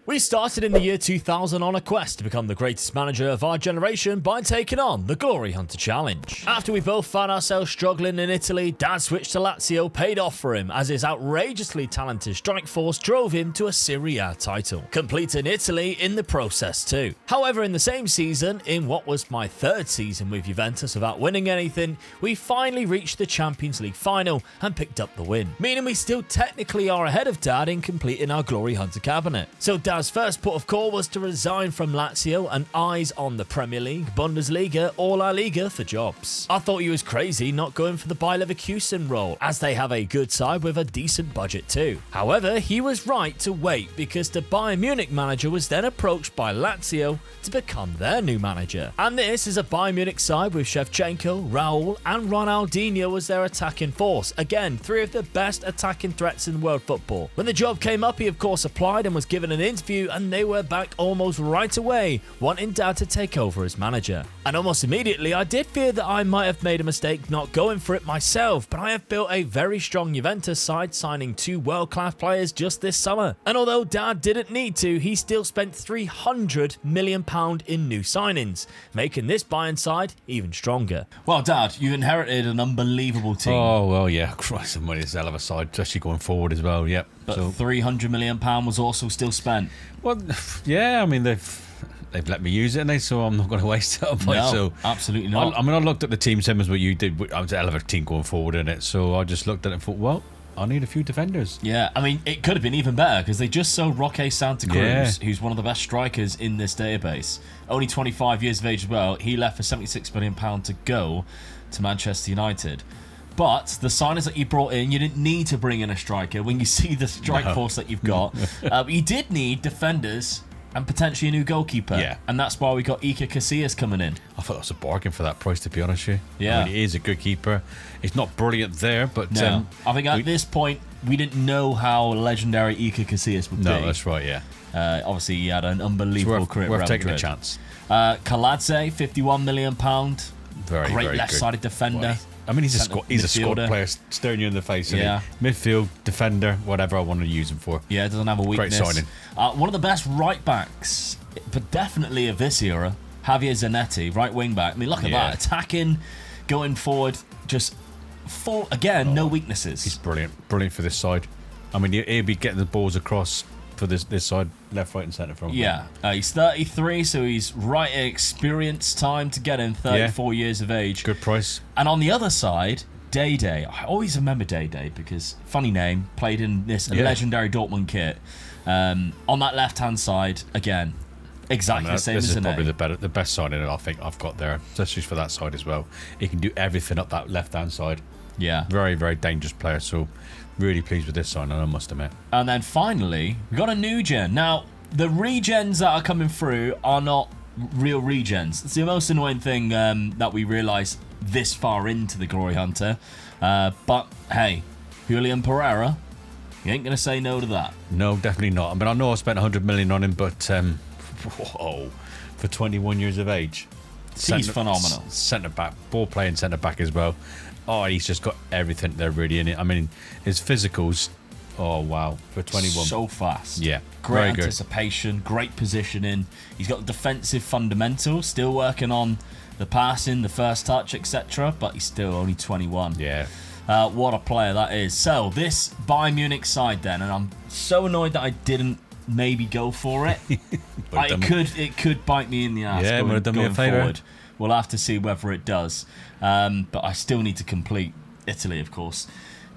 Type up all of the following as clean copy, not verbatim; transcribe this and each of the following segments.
We started in the year 2000 on a quest to become the greatest manager of our generation by taking on the Glory Hunter Challenge. After we both found ourselves struggling in Italy, Dad switched to Lazio paid off for him as his outrageously talented strike force drove him to a Serie A title, completing Italy in the process too. However, in the same season, in what was my third season with Juventus without winning anything, we finally reached the Champions League final and picked up the win, meaning we still technically are ahead of Dad in completing our Glory Hunter cabinet. So Dad's first port of call was to resign from Lazio and eyes on the Premier League, Bundesliga or La Liga for jobs. I thought he was crazy not going for the Bayer Leverkusen role, as they have a good side with a decent budget too. However, he was right to wait because the Bayern Munich manager was then approached by Lazio to become their new manager. And this is a Bayern Munich side with Shevchenko, Raul and Ronaldinho as their attacking force. Again, three of the best attacking threats in world football. When the job came up, he of course applied and was given an interview, and they were back almost right away, wanting Dad to take over as manager. And almost immediately, I did fear that I might have made a mistake not going for it myself, but I have built a very strong Juventus side, signing two world-class players just this summer. And although Dad didn't need to, he still spent £300 million in new signings, making this Bayern side even stronger. Well, Dad, you inherited an unbelievable team. Oh, well, yeah. Christ, it's a hell of a side, especially going forward as well, yep. But £300 million was also still spent. Well, yeah, I mean, they've let me use it, so I'm not going to waste it on absolutely not. I mean, I looked at the team same as what you did. I was a hell of a team going forward in it, so I just looked at it and thought, well, I need a few defenders. Yeah, I mean, it could have been even better because they just sold Roque Santa Cruz, who's one of the best strikers in this database. Only 25 years of age as well. He left for £76 million to go to Manchester United. But the signers that you brought in, you didn't need to bring in a striker when you see the strike force that you've got. You did need defenders and potentially a new goalkeeper. Yeah. And that's why we got Iker Casillas coming in. I thought that was a bargain for that price, to be honest with you. Yeah. I mean, he is a good keeper. He's not brilliant there, but... No. I think at this point, we didn't know how legendary Iker Casillas would be. No, that's right, yeah. Obviously, he had an unbelievable career. Worth taking a chance. Kaladze, £51 million. Very, great very left-sided defender. Well, I mean, he's a squad player, staring you in the face. Yeah. Midfield, defender, whatever I want to use him for. Yeah, doesn't have a weakness. Great signing. One of the best right-backs, but definitely of this era, Javier Zanetti, right wing-back. I mean, look at that. Attacking, going forward, just full, again, no weaknesses. He's brilliant. Brilliant for this side. I mean, he'll be getting the balls across for this side, left, right and centre from him. Yeah, he's 33, so he's right at experience time to get him, 34 years of age. Good price. And on the other side, Day. I always remember Day because, funny name, played in this legendary Dortmund kit. On that left-hand side, again, exactly the same as This is Zanetti. probably the best signing I think I've got there, especially for that side as well. He can do everything up that left-hand side. Yeah. Very, very dangerous player, so really pleased with this signing, I must admit. And then finally, we got a new gen. Now, the regens that are coming through are not real regens. It's the most annoying thing that we realise this far into the Glory Hunter. But, hey, Julian Pereira, you ain't going to say no to that. No, definitely not. I mean, I know I spent 100 million on him, but whoa, for 21 years of age. He's phenomenal. Centre-back, ball-playing centre-back as well. Oh, he's just got everything there really in it. I mean, his physicals, oh wow, for 21. So fast. Yeah, great very anticipation, great positioning. He's got the defensive fundamentals, still working on the passing, the first touch, etc. But he's still only 21. Yeah. What a player that is. So, this Bayern Munich side then, and I'm so annoyed that I didn't maybe go for it. It could bite me in the ass going forward. We'll have to see whether it does. But I still need to complete Italy, of course.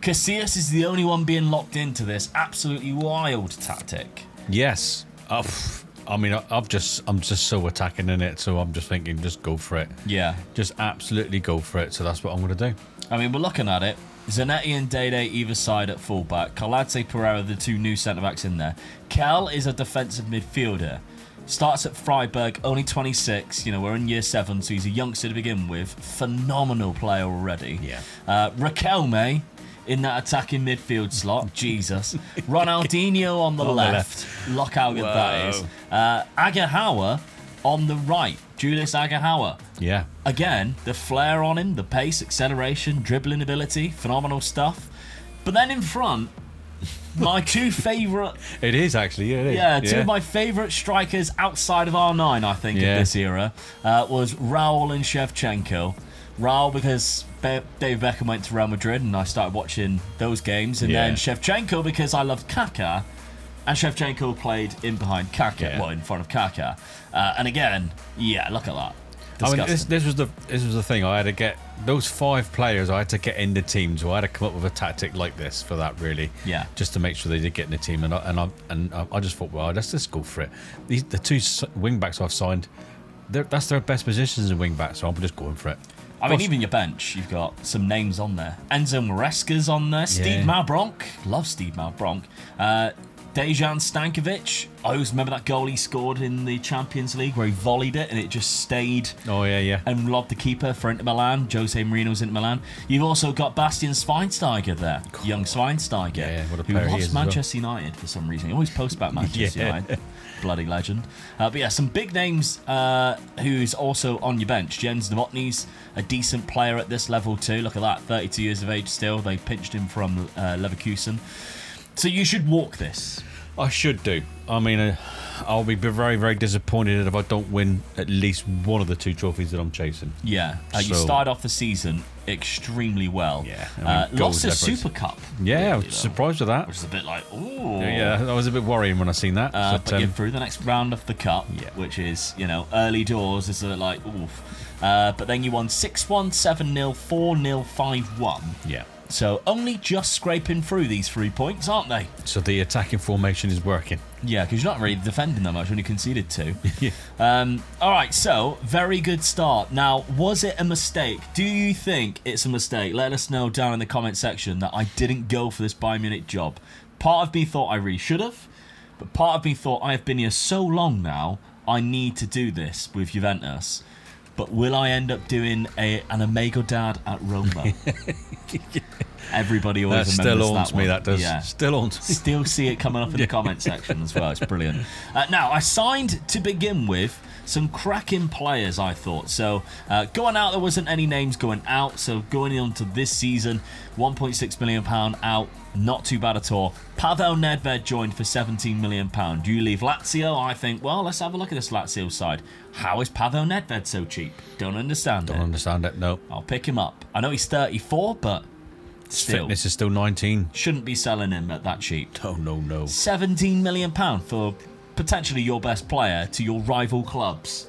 Casillas is the only one being locked into this absolutely wild tactic. Yes. I mean, I'm just so attacking in it, so I'm just thinking, just go for it. Yeah. Just absolutely go for it. So that's what I'm going to do. I mean, we're looking at it. Zanetti and Dede either side at fullback. Kaladze, Pereira, the two new centre-backs in there. Kel is a defensive midfielder. Starts at Freiburg, only 26. You know, we're in year 7, so he's a youngster to begin with. Phenomenal player already. Yeah. Raquelme in that attacking midfield slot. Jesus. Ronaldinho on the left. Look how good that is. Agahauer on the right. Julius Agahauer. Yeah. Again, the flair on him, the pace, acceleration, dribbling ability, phenomenal stuff. But then in front, my two favourite... It is, actually, yeah, it is. Yeah, two of my favourite strikers outside of R9, I think, of this era, was Raul and Shevchenko. Raul, because David Beckham went to Real Madrid, and I started watching those games. And then Shevchenko, because I loved Kaká. And Shevchenko played in behind Kaká, well, in front of Kaká. And again, look at that. Disgusting. I mean, this was the thing. I had to get those 5 players. I had to get in the team, so I had to come up with a tactic like this for that, really. Yeah. Just to make sure they did get in the team, and I just thought, well, let's just go for it. The 2 wing backs I've signed, that's their best positions in wing backs, so I'm just going for it. I mean, even your bench, you've got some names on there. Enzo Maresca's on there. Steve Malbronk, love Steve Malbronk. Dejan Stankovic. I always remember that goal he scored in the Champions League where he volleyed it and it just stayed. Oh, yeah. And lobbed the keeper for Inter Milan. Jose Mourinho's Inter Milan. You've also got Bastian Schweinsteiger there. Young Schweinsteiger. What a player who he is loves Manchester United for some reason. He always posts about Manchester United. Bloody legend. But yeah, some big names who's also on your bench. Jens Novotny's a decent player at this level too. Look at that. 32 years of age still. They pinched him from Leverkusen. So you should walk this. I should do. I mean, I'll be very, very disappointed if I don't win at least one of the 2 trophies that I'm chasing. Yeah. You started off the season extremely well. Yeah. I mean, lost a Super Cup. Yeah, I was surprised with that. Which is a bit like, ooh. Yeah, I was a bit worrying when I seen that. But you're through the next round of the Cup, which is, early doors. It's like, oof. But then you won 6-1, 7-0, 4-0, 5-1. Yeah. So only just scraping through these 3 points, aren't they? So the attacking formation is working. Yeah, because you're not really defending that much when you conceded 2. All right, so very good start. Now, was it a mistake? Do you think it's a mistake? Let us know down in the comment section that I didn't go for this Bayern Munich job. Part of me thought I really should have, but part of me thought I have been here so long now, I need to do this with Juventus. But will I end up doing an Amigo Dad at Roma? Everybody always remembers that still haunts me, that does. Yeah. Still haunts. Still see it coming up in the comment section as well. It's brilliant. Now, I signed, to begin with, some cracking players, I thought. So, going out, there wasn't any names going out. So, going into this season, £1.6 million out. Not too bad at all. Pavel Nedved joined for £17 million. Do you leave Lazio? I think, well, let's have a look at this Lazio side. How is Pavel Nedved so cheap? Don't understand it. No. I'll pick him up. I know he's 34, but still. Fitness is still 19. Shouldn't be selling him at that cheap. Oh, no. £17 million for potentially your best player to your rival clubs.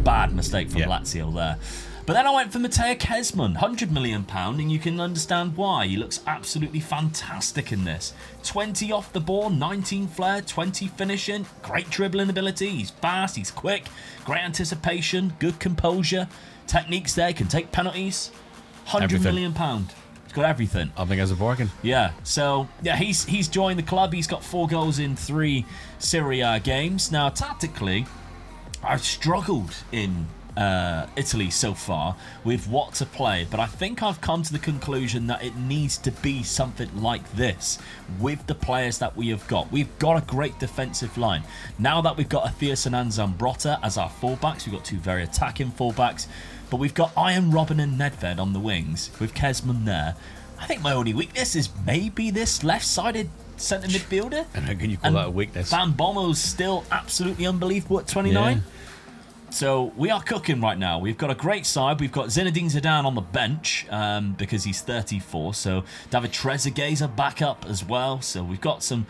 Bad mistake from Lazio there. But then I went for Mateo Kezman, £100 million, and you can understand why. He looks absolutely fantastic in this. 20 off the ball, 19 flair, 20 finishing, great dribbling ability. He's fast, he's quick, great anticipation, good composure, techniques there, can take penalties. £100 million. He's got everything. I think that's a bargain. Yeah, so he's joined the club. He's got 4 goals in 3 Serie A games. Now, tactically, I've struggled in Italy so far with what to play, but I think I've come to the conclusion that it needs to be something like this with the players that we have got. We've got a great defensive line. Now that we've got Athiasen and Zambrotta as our fullbacks, we've got 2 very attacking fullbacks, but we've got Ian Robin and Nedved on the wings with Kezman there. I think my only weakness is maybe this left-sided centre midfielder. And how can you call that a weakness? Van Bommel's still absolutely unbelievable at 29. Yeah. So we are cooking right now. We've got a great side. We've got Zinedine Zidane on the bench because he's 34. So David Trezeguet's a backup as well. So we've got some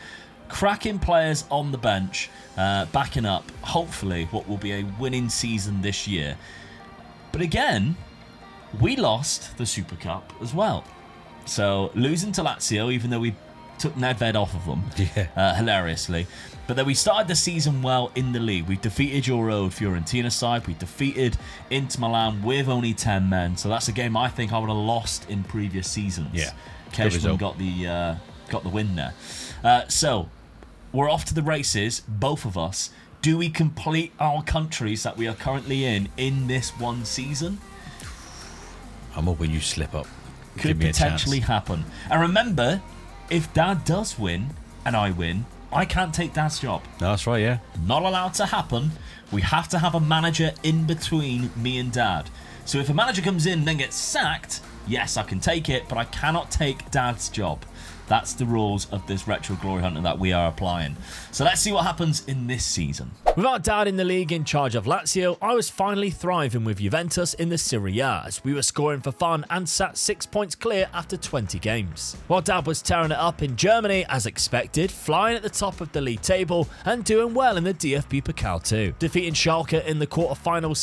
cracking players on the bench backing up, hopefully, what will be a winning season this year. But again, we lost the Super Cup as well. So losing to Lazio, even though we took Nedved off of them, hilariously. But then we started the season well in the league. We defeated your old Fiorentina side. We defeated Inter Milan with only 10 men. So that's a game I think I would have lost in previous seasons. Yeah, Kezman got the win there. So we're off to the races, both of us. Do we complete our countries that we are currently in this one season? I'm hoping you slip up. Could potentially happen. And remember, if Dad does win and I win, I can't take Dad's job. That's right, yeah. Not allowed to happen. We have to have a manager in between me and Dad. So if a manager comes in and then gets sacked, yes, I can take it, but I cannot take Dad's job. That's the rules of this Retro Glory Hunter that we are applying. So let's see what happens in this season. With our dad in the league in charge of Lazio, I was finally thriving with Juventus in the Serie A as we were scoring for fun and sat 6 points clear after 20 games. While dad was tearing it up in Germany as expected, flying at the top of the league table and doing well in the DFB Pokal too, defeating Schalke in the quarterfinals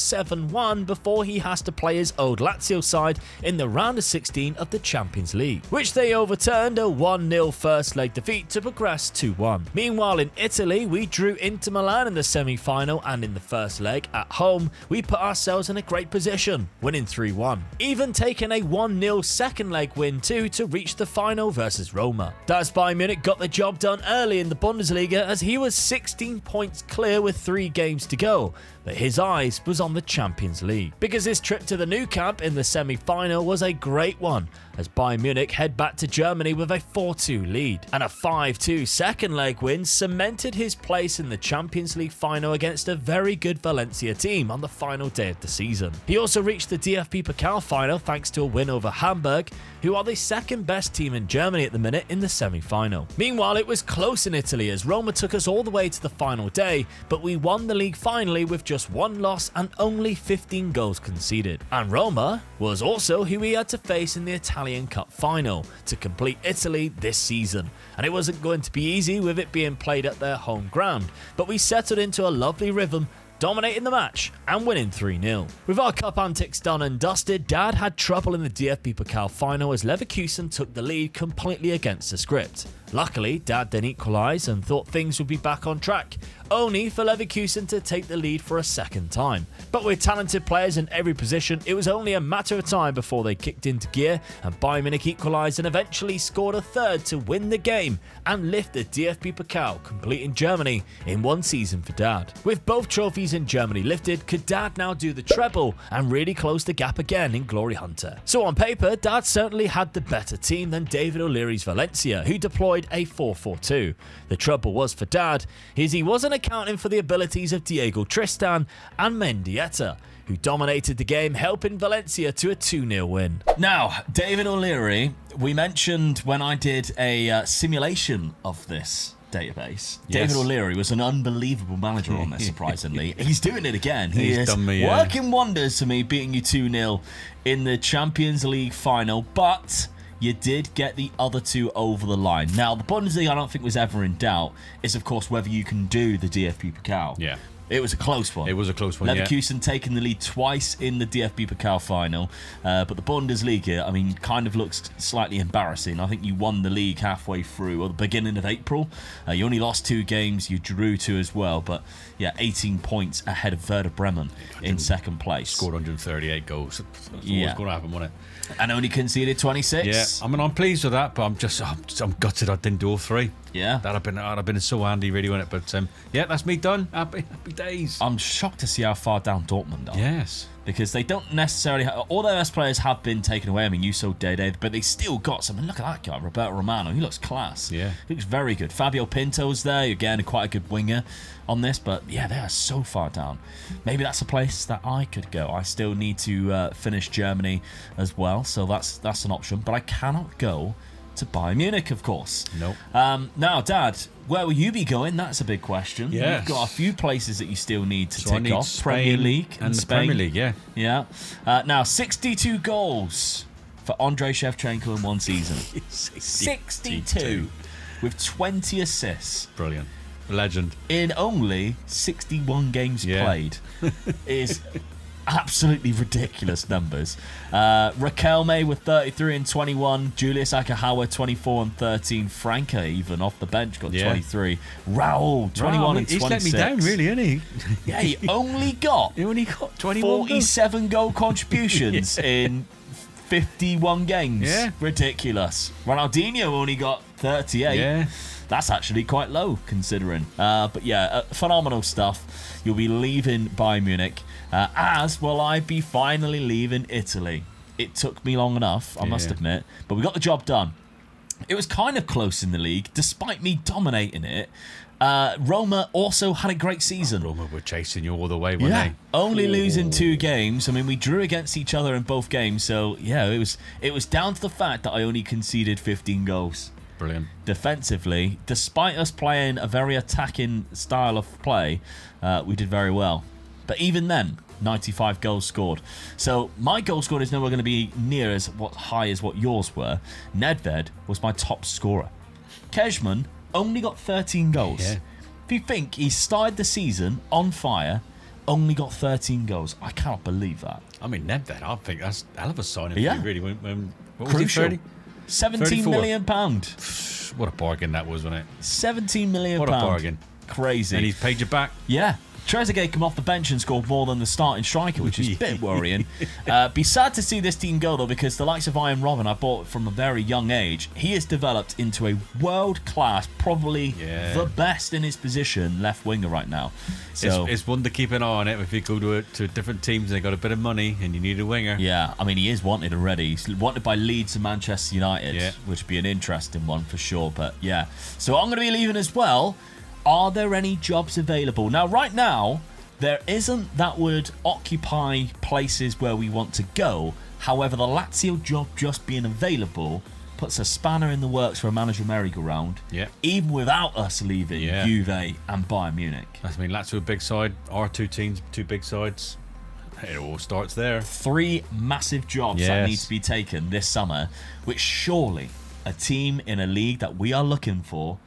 7-1 before he has to play his old Lazio side in the round of 16 of the Champions League, which they overturned a 1-0 first leg defeat to progress 2-1. Meanwhile in Italy, we drew Inter Milan in the semi-final, and in the first leg at home, we put ourselves in a great position, winning 3-1. Even taking a 1-0 second leg win too to reach the final versus Roma. Dad's Bayern Munich got the job done early in the Bundesliga as he was 16 points clear with 3 games to go, but his eyes was on the Champions League. Because his trip to the Nou Camp in the semi-final was a great one, as Bayern Munich head back to Germany with a 4-2 lead, and a 5-2 second leg win cemented his place in the Champions League final against a very good Valencia team on the final day of the season. He also reached the DFB Pokal final thanks to a win over Hamburg, who are the second best team in Germany at the minute in the semi-final. Meanwhile, it was close in Italy as Roma took us all the way to the final day, but we won the league finally with just 1 loss and only 15 goals conceded. And Roma was also who we had to face in the Italian Cup final to complete Italy this season. And it wasn't going to be easy with it being played at their home ground, but we settled into a lovely rhythm, dominating the match and winning 3-0. With our cup antics done and dusted, Dad had trouble in the DFB Pokal final as Leverkusen took the lead completely against the script. Luckily, Dad then equalised and thought things would be back on track, only for Leverkusen to take the lead for a second time. But with talented players in every position, it was only a matter of time before they kicked into gear and Bayern Munich equalised and eventually scored a third to win the game and lift the DFB Pokal, completing Germany in 1 season for Dad. With both trophies in Germany lifted, could Dad now do the treble and really close the gap again in Glory Hunter? So on paper, Dad certainly had the better team than David O'Leary's Valencia, who deployed a 4-4-2. The trouble was for Dad is he wasn't accounting for the abilities of Diego Tristan and Mendieta, who dominated the game, helping Valencia to a 2-0 win. Now, David O'Leary, we mentioned when I did a simulation of this database. Yes. David O'Leary was an unbelievable manager on this, surprisingly. He's doing it again. He's working wonders for me, beating you 2-0 in the Champions League final, but you did get the other 2 over the line. Now, the Bundesliga I don't think was ever in doubt. It's, of course, whether you can do the DFB Pokal. Yeah. It was a close one. It was a close one, Leverkusen taking the lead twice in the DFB Pokal final. But the Bundesliga, I mean, kind of looks slightly embarrassing. I think you won the league halfway through, or the beginning of April. You only lost 2 games. You drew 2 as well. But, yeah, 18 points ahead of Werder Bremen in second place. Scored 138 goals. That's what's going to happen, wasn't it? And only conceded 26. Yeah, I mean, I'm pleased with that, but I'm gutted I didn't do all 3. Yeah, that'd have been so handy, really, wouldn't it? But yeah, that's me done. Happy days. I'm shocked to see how far down Dortmund are. Yes, because they don't necessarily have, all their best players have been taken away. I mean, you saw Dede, but they still got some. And look at that guy, Roberto Romano. He looks class. Yeah, he looks very good. Fabio Pinto's there again, quite a good winger on this. But yeah, they are so far down. Maybe that's a place that I could go. I still need to finish Germany as well, so that's an option. But I cannot go to Bayern Munich, of course. Nope. Now, Dad, where will you be going? That's a big question. Yes. You've got a few places that you still need to tick off. Spain Premier League and Spain. Premier League, yeah. Yeah. Now, 62 goals for Andrei Shevchenko in 1 season. 62. With 20 assists. Brilliant. Legend. In only 61 games played. Is absolutely ridiculous numbers. Raquelme with 33 and 21. Julius Akahawa 24 and 13. Franca even off the bench got 23. Raul 21 and 26. He's let me down, really, isn't he? Yeah, he only got 21 47 goal contributions in 51 games. Yeah. Ridiculous. Ronaldinho only got 38. Yeah. That's actually quite low considering. But yeah, phenomenal stuff. You'll be leaving Bayern Munich, as will I be finally leaving Italy. It took me long enough, I must admit, but we got the job done. It was kind of close in the league, despite me dominating it. Roma also had a great season. Roma were chasing you all the way, weren't they? Only losing 2 games. I mean, we drew against each other in both games, so yeah, it was down to the fact that I only conceded 15 goals. Brilliant. Defensively, despite us playing a very attacking style of play, we did very well. But even then, 95 goals scored. So my goal scored is nowhere going to be near as high as what yours were. Nedved was my top scorer. Kejman only got 13 goals. Yeah. If you think he started the season on fire, only got 13 goals. I cannot believe that. I mean, Nedved, I think that's a hell of a signing. Yeah. For you, really. What was Crucial. he, 30? 17 34. million pound. What a bargain that was, wasn't it? 17 million What pound. a bargain. Crazy. And he's paid you back. Yeah. Trezeguet came off the bench and scored more than the starting striker, which is a bit worrying. Be sad to see this team go, though, because the likes of Ian Robben I bought from a very young age. He has developed into a world-class, probably the best in his position, left winger right now. So it's one to keep an eye on it. If you go to different teams and they got a bit of money and you need a winger. Yeah, I mean, he is wanted already. He's wanted by Leeds and Manchester United, which would be an interesting one for sure. But yeah, so I'm going to be leaving as well. Are there any jobs available? Now, right now, there isn't that would occupy places where we want to go. However, the Lazio job just being available puts a spanner in the works for a manager merry-go-round, even without us leaving Juve and Bayern Munich. I mean, Lazio, a big side, our two teams, two big sides. It all starts there. 3 massive jobs that need to be taken this summer, which surely a team in a league that we are looking for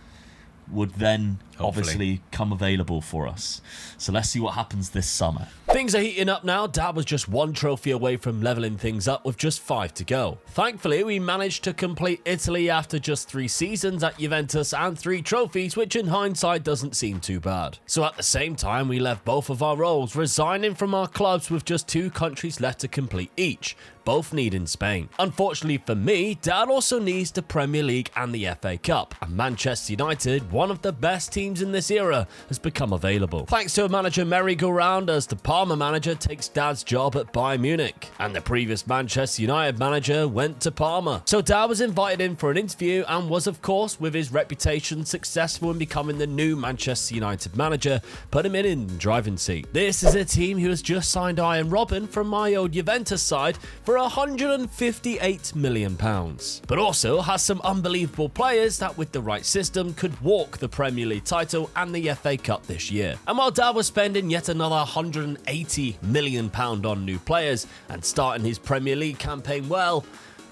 would then obviously come available for us. So let's see what happens this summer. Things are heating up now. Dad was just 1 trophy away from levelling things up with just 5 to go. Thankfully, we managed to complete Italy after just 3 seasons at Juventus and 3 trophies, which in hindsight doesn't seem too bad. So at the same time, we left both of our roles, resigning from our clubs with just 2 countries left to complete each, both needing Spain. Unfortunately for me, Dad also needs the Premier League and the FA Cup, and Manchester United, one of the best teams in this era, has become available. Thanks to a manager merry-go-round, as the Parma manager takes Dad's job at Bayern Munich, and the previous Manchester United manager went to Parma. So Dad was invited in for an interview and was, of course, with his reputation, successful in becoming the new Manchester United manager, put him in the driving seat. This is a team who has just signed Ian Robben from my old Juventus side for £158 million, but also has some unbelievable players that with the right system could walk the Premier League title and the FA Cup this year. And while Dad was spending yet another £180 million on new players and starting his Premier League campaign well,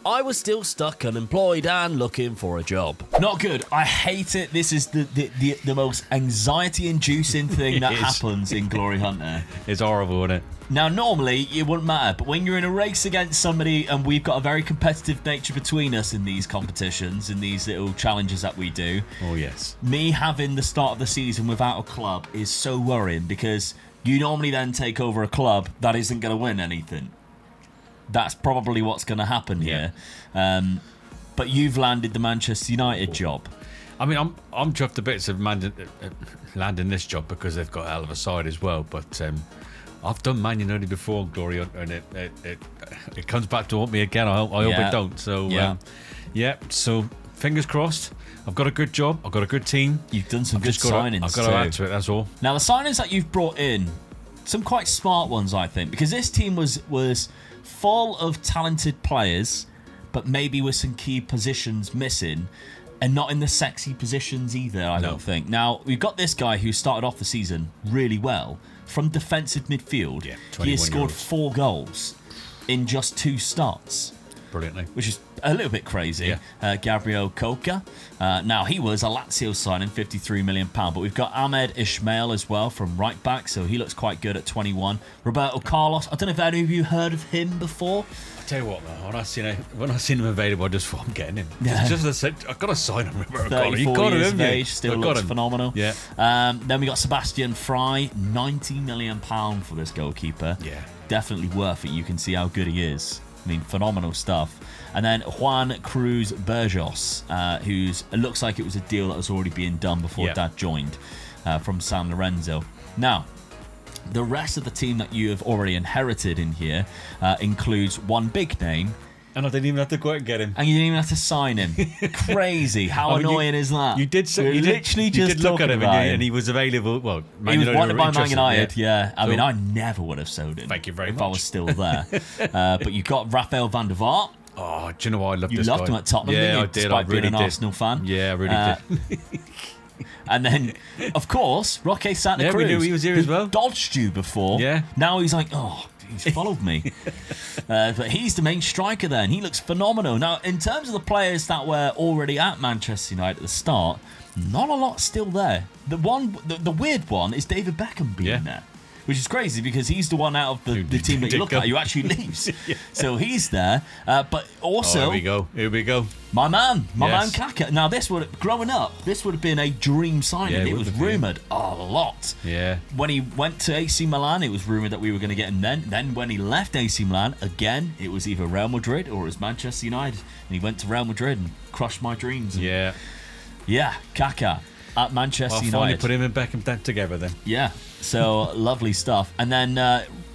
I was still stuck unemployed and looking for a job. Not good. I hate it. This is the most anxiety-inducing thing that happens in Glory Hunter. It's horrible, isn't it? Now, normally, it wouldn't matter, but when you're in a race against somebody and we've got a very competitive nature between us in these competitions, in these little challenges that we do. Oh, yes. Me having the start of the season without a club is so worrying, because you normally then take over a club that isn't going to win anything. That's probably what's going to happen here. But you've landed the Manchester United job. I mean, I'm chuffed to bits of landing this job because they've got a hell of a side as well. But I've done Man United before, Glory, and it comes back to haunt me again. I hope it don't. So so fingers crossed. I've got a good job. I've got a good team. You've done some good signings. I've got to add to it. That's all. Now the signings that you've brought in, some quite smart ones, I think, because this team was full of talented players, but maybe with some key positions missing, and not in the sexy positions either, I don't think. Now, we've got this guy who started off the season really well from defensive midfield. He has scored 4 goals in just 2 starts. Brilliantly. Which is a little bit crazy. Gabriel Koka. Now, he was a Lazio signing, £53 million, but we've got Ahmed Ismail as well from right back, so he looks quite good at 21. Roberto Carlos, I don't know if any of you heard of him before. I tell you what, man, when I seen him available, I just thought, I'm getting him. I've got to sign him, Roberto Carlos. You've got him, of age, still looks phenomenal. Yeah. Then we got Sebastian Fry, £90 million for this goalkeeper. Yeah. Definitely worth it. You can see how good he is. I mean, phenomenal stuff. And then Juan Cruz Burgos, it looks like it was a deal that was already being done before Dad joined, from San Lorenzo. Now, the rest of the team that you have already inherited in here includes one big name. And I didn't even have to go out and get him. And you didn't even have to sign him. Crazy. How annoying is that? You did look at him and he was available. Well, he was wanted by Man United, I mean, I never would have sold him. Thank you very much. If I was still there. But you got Rafael van der Vaart. Oh, do you know what? I love this guy. You loved him at Tottenham, didn't you? I did. Despite I really being an did. Arsenal fan. Yeah, I really did. And then, of course, Roque Santa Cruz. We knew he was here as well. Dodged you before. Yeah. Now he's like, he's followed me. But he's the main striker there, and he looks phenomenal. Now, in terms of the players that were already at Manchester United at the start, not a lot still there. The weird one is David Beckham being there, which is crazy because he's the one out of the team that you look at who actually leaves. So he's there. But also... Here we go. My man Kaka. Now, growing up, this would have been a dream signing. It was rumoured a lot. Yeah. When he went to AC Milan, it was rumoured that we were going to get him then. Then when he left AC Milan, again, it was either Real Madrid or it was Manchester United. And he went to Real Madrid and crushed my dreams. Yeah. Yeah, Kaka at Manchester United. Finally put him and Beckham together then. Yeah, so lovely stuff. And then,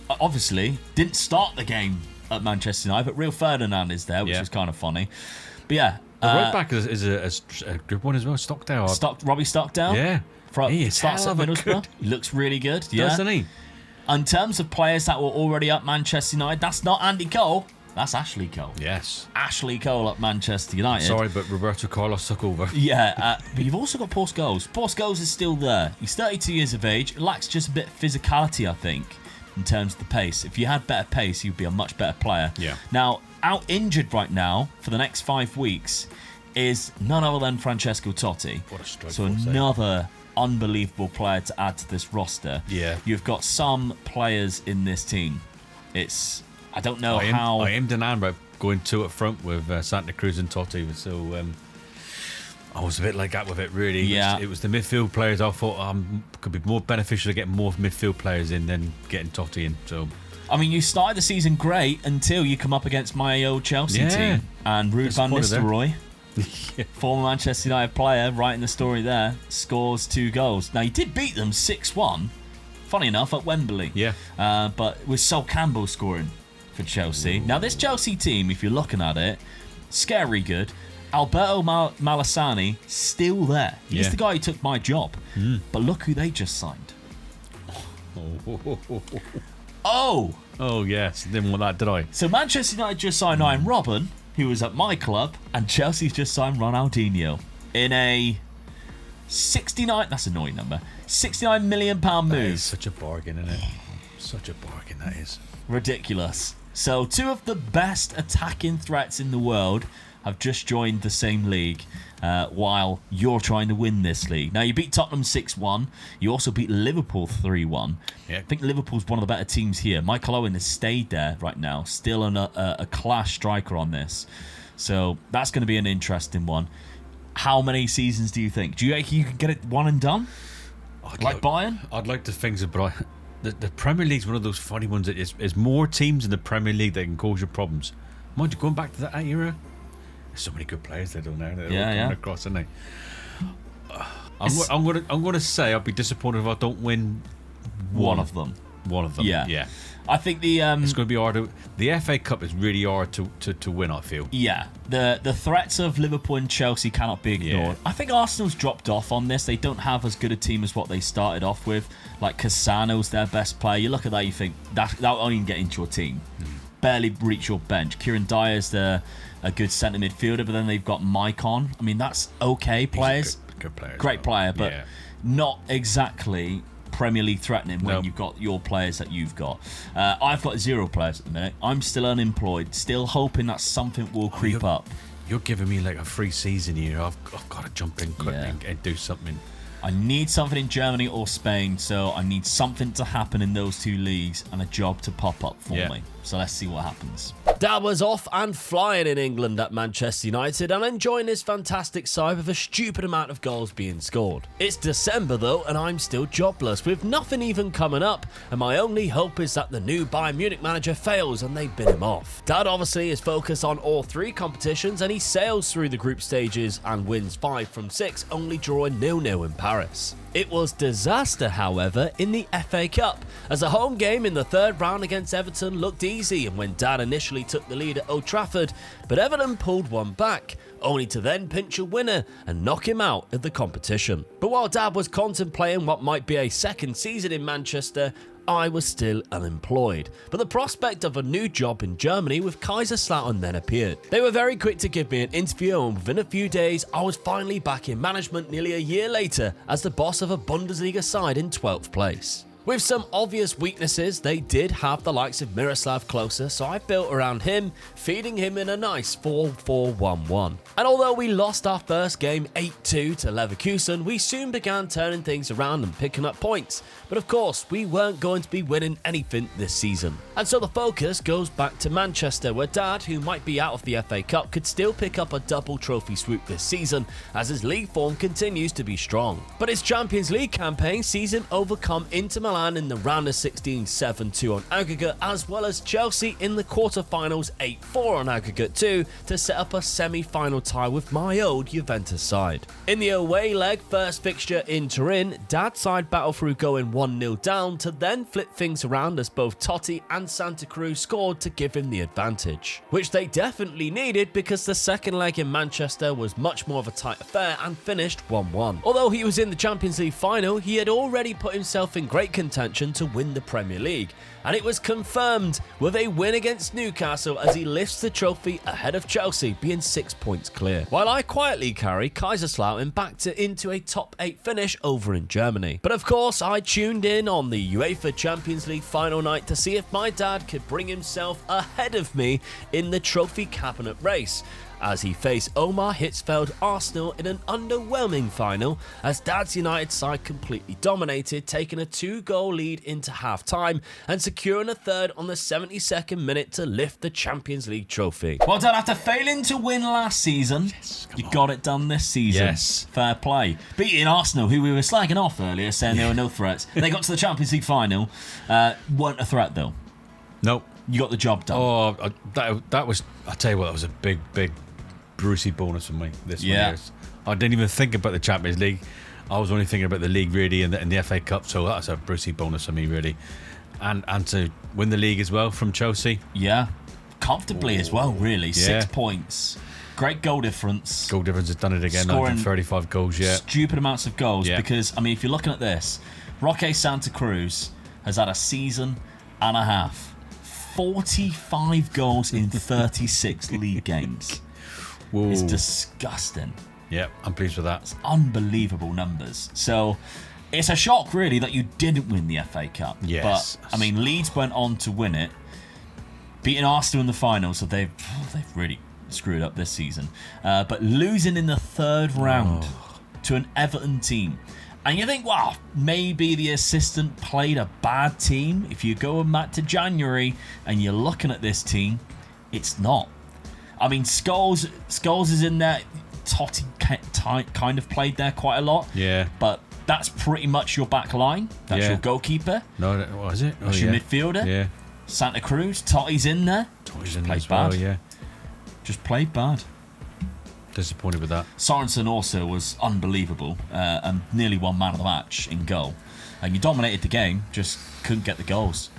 obviously, didn't start the game at Manchester United, but Rio Ferdinand is there, which is kind of funny. But yeah. The right back is a good one as well, Stockdale. Robbie Stockdale? Yeah. He starts at Middlesbrough. He looks really good. Yeah. Doesn't he? In terms of players that were already at Manchester United, that's not Andy Cole. That's Ashley Cole. Yes. Ashley Cole at Manchester United. Sorry, but Roberto Carlos took over. Yeah, but you've also got Paul Scholes. Paul Scholes is still there. He's 32 years of age. Lacks just a bit of physicality, I think, in terms of the pace. If you had better pace, you'd be a much better player. Yeah. Now, out injured right now for the next 5 weeks is none other than Francesco Totti. What a strike. So another unbelievable player to add to this roster. Yeah. You've got some players in this team. I don't know how... I am denying about going two up front with Santa Cruz and Totti. So I was a bit like that with it, really. Yeah. It was the midfield players I thought could be more beneficial to get more midfield players in than getting Totti in. So... I mean, you started the season great until you come up against my old Chelsea team. And Ruud van Nistelrooy, former Manchester United player, writing the story there, scores 2 goals. Now, you did beat them 6-1, funny enough, at Wembley. Yeah. But with Sol Campbell scoring for Chelsea. Now, this Chelsea team, if you're looking at it, scary good. Alberto Malasani, still there. He's the guy who took my job. But look who they just signed. Oh, yes. Didn't want that, did I? So Manchester United just signed Ian Robben, who was at my club, and Chelsea's just signed Ronaldinho in a 69... That's an annoying number. £69 million move. That is such a bargain, isn't it? Such a bargain, that is. Ridiculous. So 2 of the best attacking threats in the world have just joined the same league while you're trying to win this league. Now, you beat Tottenham 6-1. You also beat Liverpool 3-1. Yeah. I think Liverpool's one of the better teams here. Michael Owen has stayed there right now, still a class striker on this. So that's going to be an interesting one. How many seasons do you think? Do you think you can get it one and done? Like Bayern? I'd like to think so, but the Premier League's one of those funny ones that is more teams in the Premier League that can cause you problems. Mind you, going back to that era, there's so many good players there, don't there? They're all coming across, aren't they? I'm going to say I'd be disappointed if I don't win one of them. One of them. Yeah. I think it's going to be hard. The FA Cup is really hard to win, I feel. Yeah. The threats of Liverpool and Chelsea cannot be ignored. I think Arsenal's dropped off on this. They don't have as good a team as what they started off with. Like Cassano's their best player. You look at that, you think that won't even get into your team. Barely reach your bench. Kieran Dyer's a good centre midfielder, but then they've got Maicon. I mean, that's okay players. Good player. Great player, but not exactly Premier League threatening when you've got your players that you've got. I've got 0 players at the minute. I'm still unemployed, still hoping that something will creep up. You're giving me like a free season here. I've got to jump in quick and do something. I need something in Germany or Spain, so I need something to happen in those 2 leagues and a job to pop up for me. So let's see what happens. Dad was off and flying in England at Manchester United and enjoying his fantastic side with a stupid amount of goals being scored. It's December though, and I'm still jobless with nothing even coming up, and my only hope is that the new Bayern Munich manager fails and they bin him off. Dad obviously is focused on all 3 competitions, and he sails through the group stages and wins 5 from 6, only drawing 0-0 in Paris. It was disaster, however, in the FA Cup, as a home game in the 3rd round against Everton looked easy, and when Dad initially took the lead at Old Trafford, but Everton pulled one back, only to then pinch a winner and knock him out of the competition. But while Dad was contemplating what might be a second season in Manchester, I was still unemployed, but the prospect of a new job in Germany with Kaiserslautern then appeared. They were very quick to give me an interview, and within a few days I was finally back in management nearly a year later as the boss of a Bundesliga side in 12th place. With some obvious weaknesses, they did have the likes of Miroslav Klose, so I built around him, feeding him in a nice 4-4-1-1. And although we lost our first game 8-2 to Leverkusen, we soon began turning things around and picking up points. But of course, we weren't going to be winning anything this season. And so the focus goes back to Manchester, where Dad, who might be out of the FA Cup, could still pick up a double trophy swoop this season, as his league form continues to be strong. But his Champions League campaign sees him overcome Inter Milan in the round of 16 7-2 on aggregate, as well as Chelsea in the quarterfinals 8-4 on aggregate too, to set up a semi-final tie with my old Juventus side. In the away leg first fixture in Turin, Dad's side battled through going 1-0 down to then flip things around as both Totti and Santa Cruz scored to give him the advantage, which they definitely needed because the second leg in Manchester was much more of a tight affair and finished 1-1. Although he was in the Champions League final, he had already put himself in great contention to win the Premier League, and it was confirmed with a win against Newcastle as he lifts the trophy ahead of Chelsea, being 6 points clear, while I quietly carry Kaiserslautern back into a top 8 finish over in Germany. But of course, I tuned in on the UEFA Champions League final night to see if my dad could bring himself ahead of me in the trophy cabinet race, as he faced Omar Hitzfeld Arsenal in an underwhelming final, as Dad's United side completely dominated, taking a 2-goal lead into half-time and securing a third on the 72nd minute to lift the Champions League trophy. Well done, after failing to win last season, you got it done this season. Yes. Fair play. Beating Arsenal, who we were slagging off earlier, saying they were no threats. They got to the Champions League final, weren't a threat though. Nope. You got the job done. Oh, that was, I tell you what, that was a big Brucey bonus for me this year. I didn't even think about the Champions League. I was only thinking about the league really and the FA Cup, so that's a Brucey bonus for me really. And to win the league as well from Chelsea. Yeah, comfortably as well really. 6 points. Great goal difference. Goal difference has done it again. Scoring 35 goals, stupid amounts of goals because, I mean, if you're looking at this, Roque Santa Cruz has had a season and a half. 45 goals in 36 league games. Whoa. It's disgusting. Yeah, I'm pleased with that. It's unbelievable numbers. So it's a shock, really, that you didn't win the FA Cup. Yes. But, I mean, Leeds went on to win it, beating Arsenal in the final, so they've really screwed up this season. But losing in the third round to an Everton team. And you think, wow, maybe the assistant played a bad team. If you go back to January and you're looking at this team, it's not. I mean, Scholes is in there. Totti kind of played there quite a lot. Yeah. But that's pretty much your back line. That's your goalkeeper. No, what is it? That's your midfielder. Yeah. Santa Cruz. Totti's in there. Totti's in there as well, yeah. Just played bad. Disappointed with that. Sorensen also was unbelievable and nearly won man of the match in goal. And you dominated the game, just couldn't get the goals.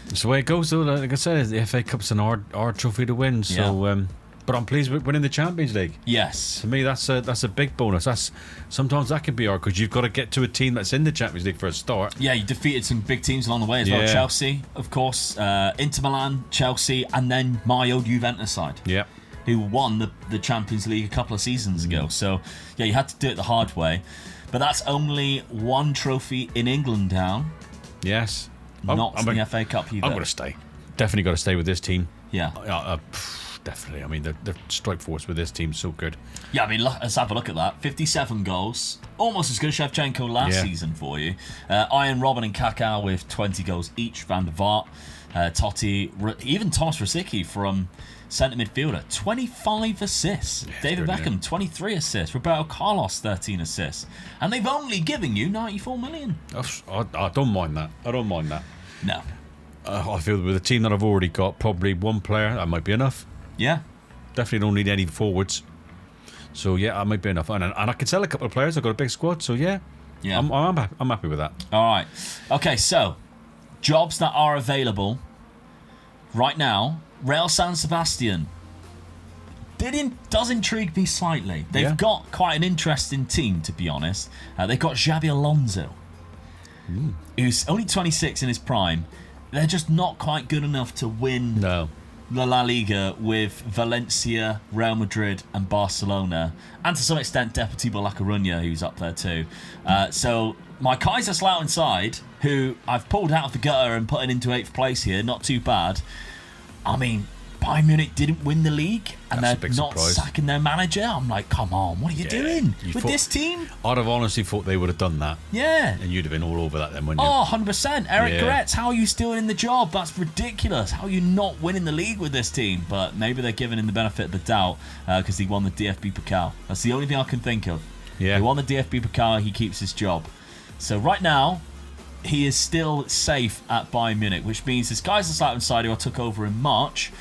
It's the way it goes, though. Like I said, the FA Cup's an our trophy to win. So, but I'm pleased with winning the Champions League. Yes. To me, that's a big bonus. Sometimes that can be hard because you've got to get to a team that's in the Champions League for a start. Yeah, you defeated some big teams along the way as well. Chelsea, of course, Inter Milan, Chelsea, and then my old Juventus side. Yeah. Who won the Champions League a couple of seasons ago. So, yeah, you had to do it the hard way. But that's only one trophy in England down. Yes. Not the FA Cup either. I'm going to stay. Definitely got to stay with this team. Yeah. Definitely. I mean, the strike force with this team's so good. Yeah, I mean, let's have a look at that. 57 goals. Almost as good as Shevchenko last season for you. Iron, Robben and Kaká with 20 goals each. Van der Vaart, Totti, even Thomas Rosicky from centre midfielder, 25 assists. Yeah, David Beckham, 23 assists. Roberto Carlos, 13 assists. And they've only given you 94 million. I don't mind that. No. I feel with the team that I've already got, probably one player, that might be enough. Yeah. Definitely don't need any forwards. So, yeah, that might be enough. And I can sell a couple of players. I've got a big squad. So, yeah. I'm happy with that. All right. Okay, so jobs that are available right now. Real San Sebastian. does intrigue me slightly. They've got quite an interesting team, to be honest. They've got Xabi Alonso, who's only 26 in his prime. They're just not quite good enough to win the La Liga with Valencia, Real Madrid and Barcelona, and to some extent Deportivo La Coruña, who's up there too. So my Kaiserslautern side, who I've pulled out of the gutter and put it into 8th place here, not too bad. I mean, Bayern Munich didn't win the league, and they're not sacking their manager. I'm like, come on, what are you doing with this team? I'd have honestly thought they would have done that. Yeah. And you'd have been all over that then, wouldn't you? Oh, 100%. Eric Goretz, how are you still in the job? That's ridiculous. How are you not winning the league with this team? But maybe they're giving him the benefit of the doubt because he won the DFB Pokal. That's the only thing I can think of. Yeah. He won the DFB Pokal, he keeps his job. So right now, he is still safe at Bayern Munich, which means this Kaiserslautern side who I took over in March,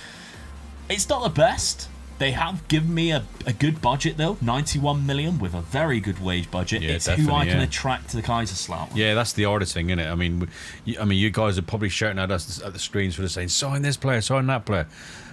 it's not the best. They have given me a good budget though, 91 million with a very good wage budget. Yeah, it's who I can attract to the Kaiserslautern. Yeah, that's the hardest thing, isn't it? I mean, you guys are probably shouting at us at the screens for saying, sign this player, sign that player.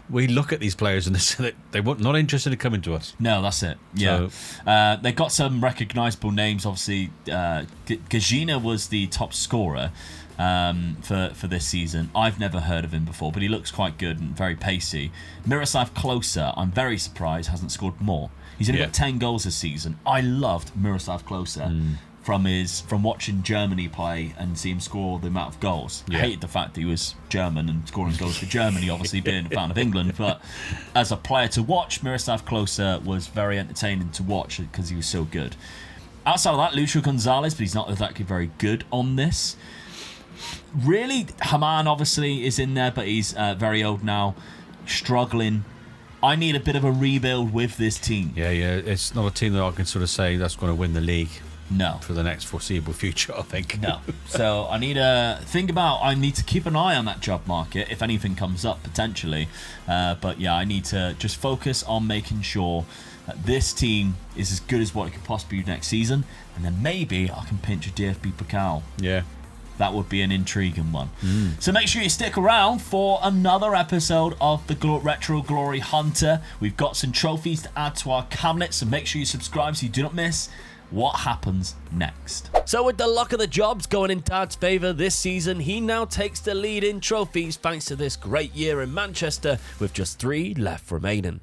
We look at these players and they're not interested in coming to us. No, that's it. Yeah, so, they've got some recognisable names. Obviously, Gajina was the top scorer for this season. I've never heard of him before, but he looks quite good and very pacey. Miroslav Klose, I'm very surprised, hasn't scored more. He's only got 10 goals this season. I loved Miroslav Klose from watching Germany play and see him score the amount of goals. I hated the fact that he was German and scoring goals for Germany, obviously being a fan of England, but as a player to watch, Miroslav Klose was very entertaining to watch because he was so good. Outside of that, Lucho Gonzalez, but he's not exactly very good on this. Really, Haman obviously is in there, but he's very old now, struggling. I need a bit of a rebuild with this team. Yeah, it's not a team that I can sort of say that's going to win the league. No. For the next foreseeable future, I think. No. So I need to I need to keep an eye on that job market if anything comes up potentially. But yeah, I need to just focus on making sure that this team is as good as what it could possibly be next season, and then maybe I can pinch a DFB Pokal. Yeah. That would be an intriguing one. So make sure you stick around for another episode of the Retro Glory Hunter. We've got some trophies to add to our cabinet, so make sure you subscribe so you do not miss what happens next. So with the luck of the jobs going in Dad's favour this season, he now takes the lead in trophies thanks to this great year in Manchester with just 3 left remaining.